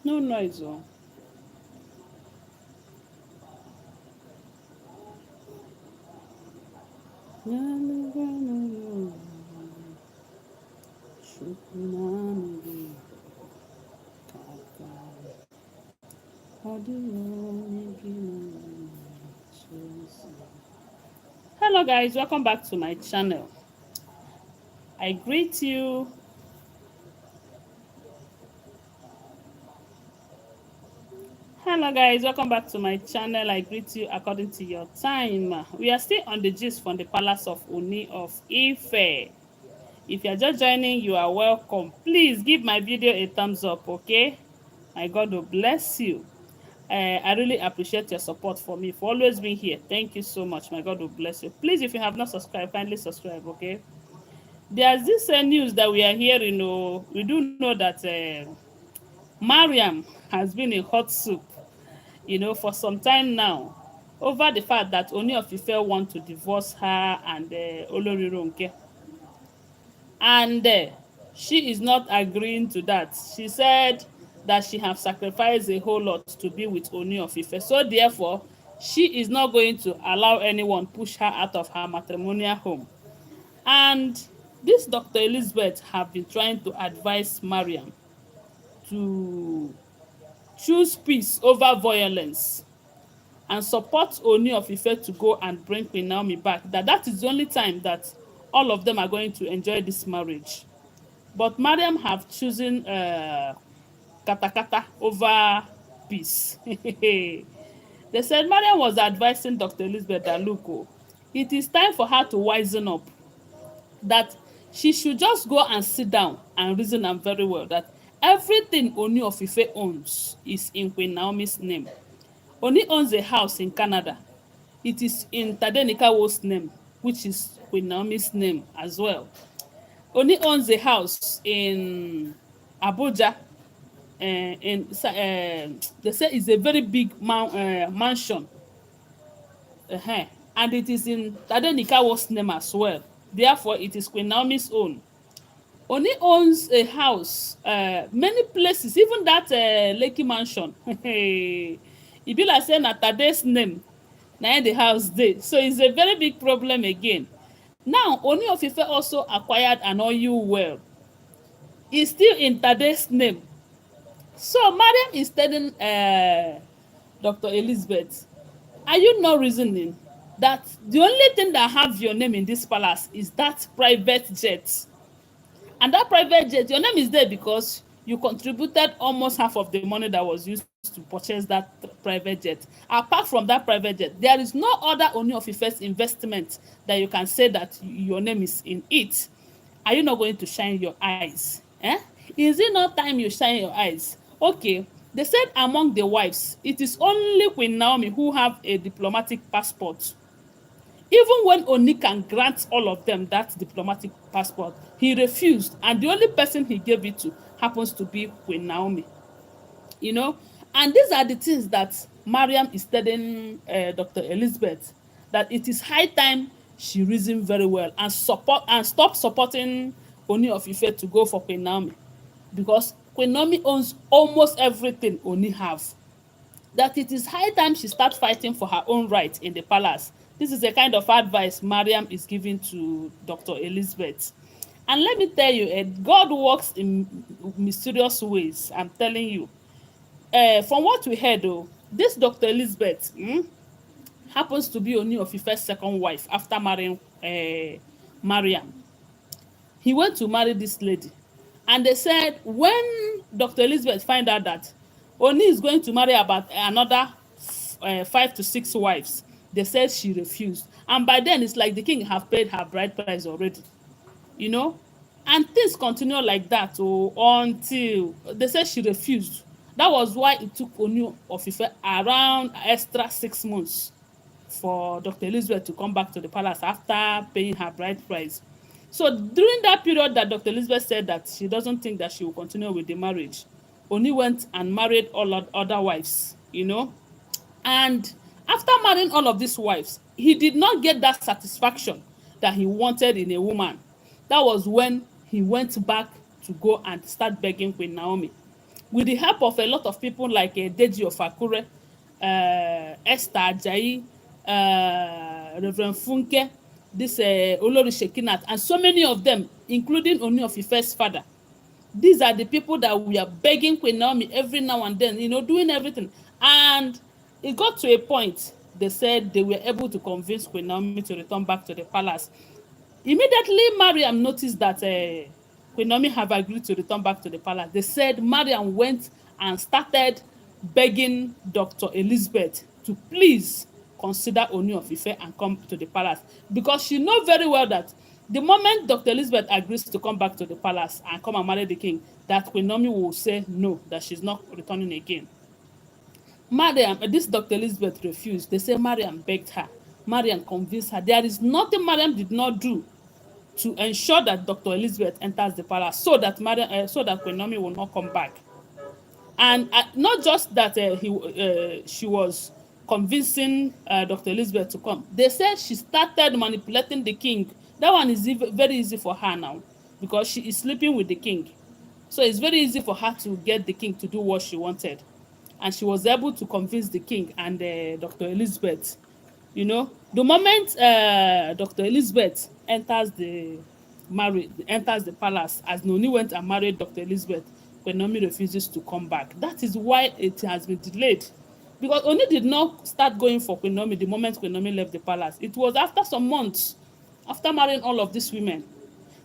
No noise. Oh. Hello guys, welcome back to my channel. I greet you. Hello guys, welcome back to my channel. I greet you according to your time. We are still on the gist from the palace of Ooni of Ife. If you are just joining, you are welcome. Please give my video a thumbs up, okay? My God will bless you. I really appreciate your support for me, for always being here. Thank you so much. My God will bless you. Please, if you have not subscribed, kindly subscribe, okay? There's this news that we are hearing. We do know that Mariam has been in hot soup, for some time now, over the fact that Ooni of Ife want to divorce her and Olori Ronke. And she is not agreeing to that. She said that she have sacrificed a whole lot to be with Ooni of Ife. So therefore, she is not going to allow anyone push her out of her matrimonial home. And this Dr. Elizabeth have been trying to advise Mariam to choose peace over violence and support Ooni of Ife to go and bring Queen Naomi back. That is the only time that all of them are going to enjoy this marriage. But Mariam have chosen katakata over peace. They said Mariam was advising Dr. Elizabeth that look, it is time for her to wisen up. That she should just go and sit down and reason am very well. That everything Ooni of Ife owns is in Queen Naomi's name. Ooni owns a house in Canada. It is in Tade Nikawo's name, which is Queen Naomi's name as well. Ooni owns a house in Abuja. They say it's a very big mansion. And it is in Tade Nikawo's name as well. Therefore, it is Queen Naomi's own. Ooni owns a house, many places, even that Lekki mansion. E be like say na Tade's name na im the house dey. So it's a very big problem again. Now, Ooni of Ife also acquired an oil well. It's still in Tade's name. So Mariam is telling Dr. Elizabeth, are you not reasoning that the only thing that have your name in this palace is that private jet? And that private jet, your name is there because you contributed almost half of the money that was used to purchase that private jet. Apart from that private jet, there is no other Ooni of Ife's investment that you can say that your name is in it. Are you not going to shine your eyes? Is it not time you shine your eyes? Okay, they said among the wives, it is only Queen Naomi who have a diplomatic passport. Even when Ooni can grant all of them that diplomatic passport, he refused, and the only person he gave it to happens to be Queen Naomi. And these are the things that Mariam is telling Dr. Elizabeth, that it is high time she reason very well and stop supporting Ooni of Ife to go for Queen Naomi, because Queen Naomi owns almost everything Ooni have. That it is high time she start fighting for her own right in the palace. This is the kind of advice Mariam is giving to Dr. Elizabeth. And let me tell you, God works in mysterious ways. I'm telling you. From what we heard, though, this Dr. Elizabeth happens to be Ooni of Ife's second wife after marrying Mariam. He went to marry this lady. And they said when Dr. Elizabeth find out that Ooni is going to marry about another 5 to 6 wives, they said she refused. And by then, it's like the king have paid her bride price already. And things continue like that until they said she refused. That was why it took Ooni of Ife around extra 6 months for Dr. Elizabeth to come back to the palace after paying her bride price. So during that period that Dr. Elizabeth said that she doesn't think that she will continue with the marriage, Ooni went and married all other wives, And after marrying all of these wives, he did not get that satisfaction that he wanted in a woman. That was when he went back to go and start begging Queen Naomi. with the help of a lot of people like Deji of Akure, Esther Ajayi, Reverend Funke, this Olori Shekinat, and so many of them, including Ooni of Ife's father. These are the people that we are begging Queen Naomi every now and then, doing everything. And it got to a point, they said they were able to convince Queen Naomi to return back to the palace. Immediately, Mariam noticed that Queen Naomi have agreed to return back to the palace. They said Mariam went and started begging Dr. Elizabeth to please consider Ooni of Ife and come to the palace, because she know very well that the moment Dr. Elizabeth agrees to come back to the palace and come and marry the king, that Queen Naomi will say no, that she's not returning again. Mariam, this Dr. Elizabeth refused. They say Mariam begged her. Mariam convinced her. There is nothing Mariam did not do to ensure that Dr. Elizabeth enters the palace, so that Queen Naomi will not come back. And not just that she was convincing Dr. Elizabeth to come. They said she started manipulating the king. That one is very easy for her now, because she is sleeping with the king. So it's very easy for her to get the king to do what she wanted. And she was able to convince the king and Dr. Elizabeth. The moment Dr. Elizabeth enters the palace, as Noni went and married Dr. Elizabeth, Queen Naomi refuses to come back. That is why it has been delayed. Because Oni did not start going for Queen Naomi the moment Queen Naomi left the palace. It was after some months, after marrying all of these women,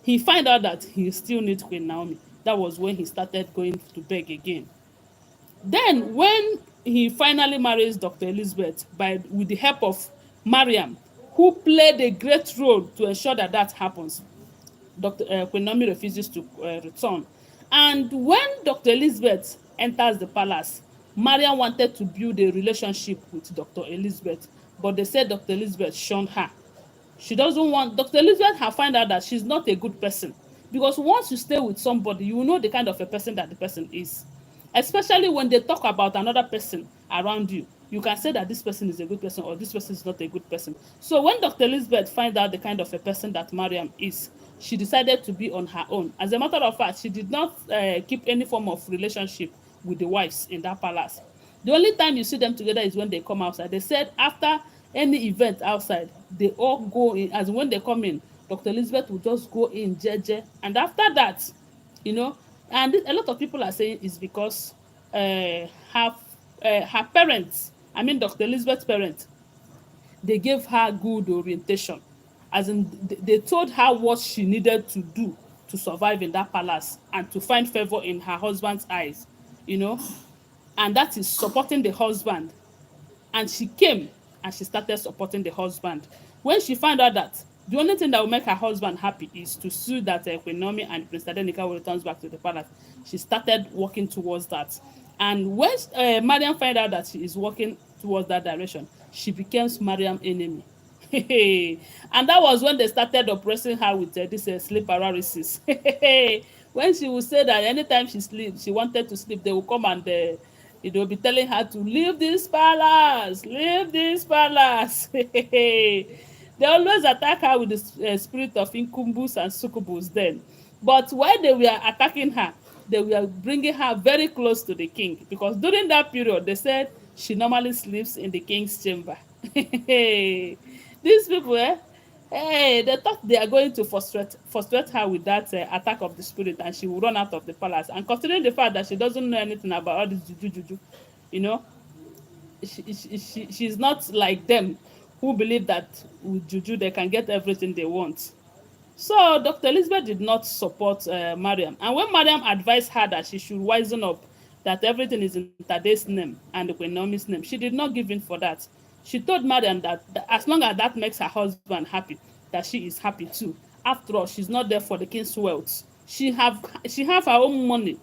he find out that he still needs Queen Naomi. That was when he started going to beg again. Then, when he finally marries Dr. Elizabeth with the help of Mariam, who played a great role to ensure that that happens, Queen Naomi refuses to return. And when Dr. Elizabeth enters the palace, Mariam wanted to build a relationship with Dr. Elizabeth, but they said Dr. Elizabeth shunned her. She doesn't want. Dr. Elizabeth have found out that she's not a good person, because once you stay with somebody, you know the kind of a person that the person is. Especially when they talk about another person around you, you can say that this person is a good person or this person is not a good person. So when Dr. Elizabeth find out the kind of a person that Mariam is, she decided to be on her own. As a matter of fact, she did not keep any form of relationship with the wives in that palace. The only time you see them together is when they come outside. They said after any event outside, they all go in. As when they come in, Dr. Elizabeth will just go in jeje, and after that, you know and a lot of people are saying it's because her parents, I mean Dr. Elizabeth's parents, they gave her good orientation, as in they told her what she needed to do to survive in that palace and to find favor in her husband's eyes, you know and that is supporting the husband. And she came and she started supporting the husband. When she found out that the only thing that will make her husband happy is to see that Queen Naomi and Prince Tadenika will return back to the palace, she started working towards that. And when Mariam found out that she is working towards that direction, she became Mariam's enemy. And that was when they started oppressing her with this sleep paralysis. When she would say that anytime she wanted to sleep, they would come and be telling her to leave this palace, leave this palace. They always attack her with the spirit of incumbus and succubus then. But while they were attacking her, they were bringing her very close to the king, because during that period, they said she normally sleeps in the king's chamber. These people, they thought they are going to frustrate her with that attack of the spirit, and she will run out of the palace. And considering the fact that she doesn't know anything about all this juju, you know, she's not like them who believe that with juju they can get everything they want. So Dr. Elizabeth did not support Mariam. And when Mariam advised her that she should wisen up, that everything is in Tade's name and the Queen Naomi's name, she did not give in for that. She told Mariam that as long as that makes her husband happy, that she is happy too. After all, she's not there for the king's wealth. She have her own money.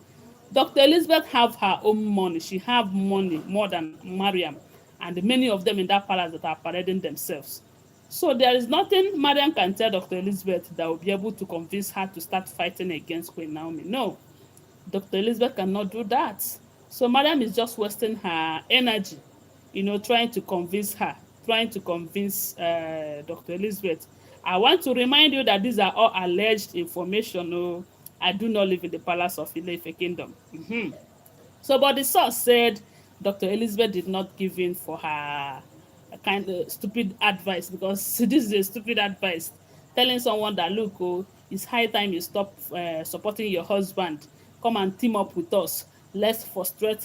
Dr. Elizabeth have her own money. She have money more than Mariam and many of them in that palace that are parading themselves. So there is nothing Mariam can tell Dr. Elizabeth that will be able to convince her to start fighting against Queen Naomi. No, Dr. Elizabeth cannot do that. So Mariam is just wasting her energy, trying to convince her, trying to convince Dr. Elizabeth. I want to remind you that these are all alleged information. No, I do not live in the palace of Ile-Ife Kingdom. So, but the source said Dr. Elizabeth did not give in for her kind of stupid advice, because this is a stupid advice. Telling someone that, look, oh, it's high time you stop supporting your husband. Come and team up with us. Let's frustrate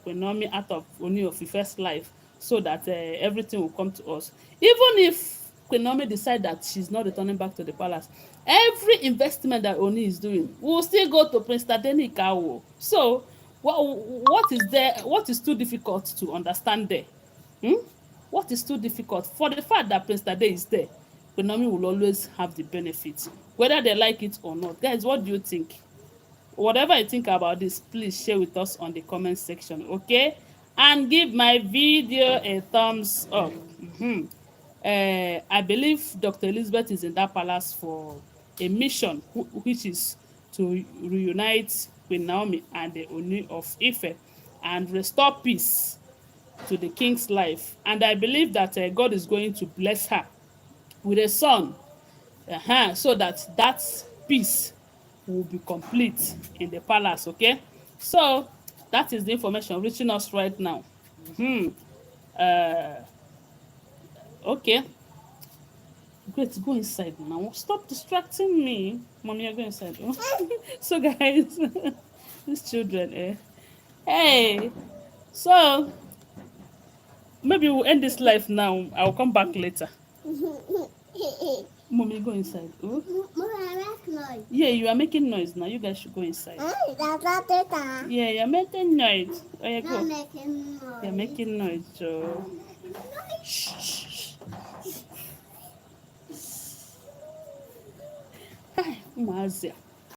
Queen Naomi out of Ooni of Ife's life, so that everything will come to us. Even if Queen Naomi decide that she's not returning back to the palace, every investment that Ooni is doing will still go to Prince Tadenikawo. So what is there? What is too difficult to understand there? Hmm? What is too difficult? For the fact that Prince Tade is there, Queen Naomi will always have the benefits, whether they like it or not. Guys, what do you think? Whatever you think about this, please share with us on the comment section, okay? And give my video a thumbs up. I believe Dr. Elizabeth is in that palace for a mission, which is to reunite Queen Naomi and the Ooni of Ife and restore peace to the king's life. And I believe that God is going to bless her with a son, so that peace will be complete in the palace, okay? So that is the information reaching us right now. Uh, okay, great, go inside now. Stop distracting me. Mommy, go inside. So guys, these children, hey, so maybe we'll end this life now. I'll come back later. Mommy, go inside. Oh? I make noise. Yeah, you are making noise now. You guys should go inside. Yeah, you're making noise. Oh, yeah, go. Making noise. You're making noise, Joe. Making noise. Shh. Hi, Mazia.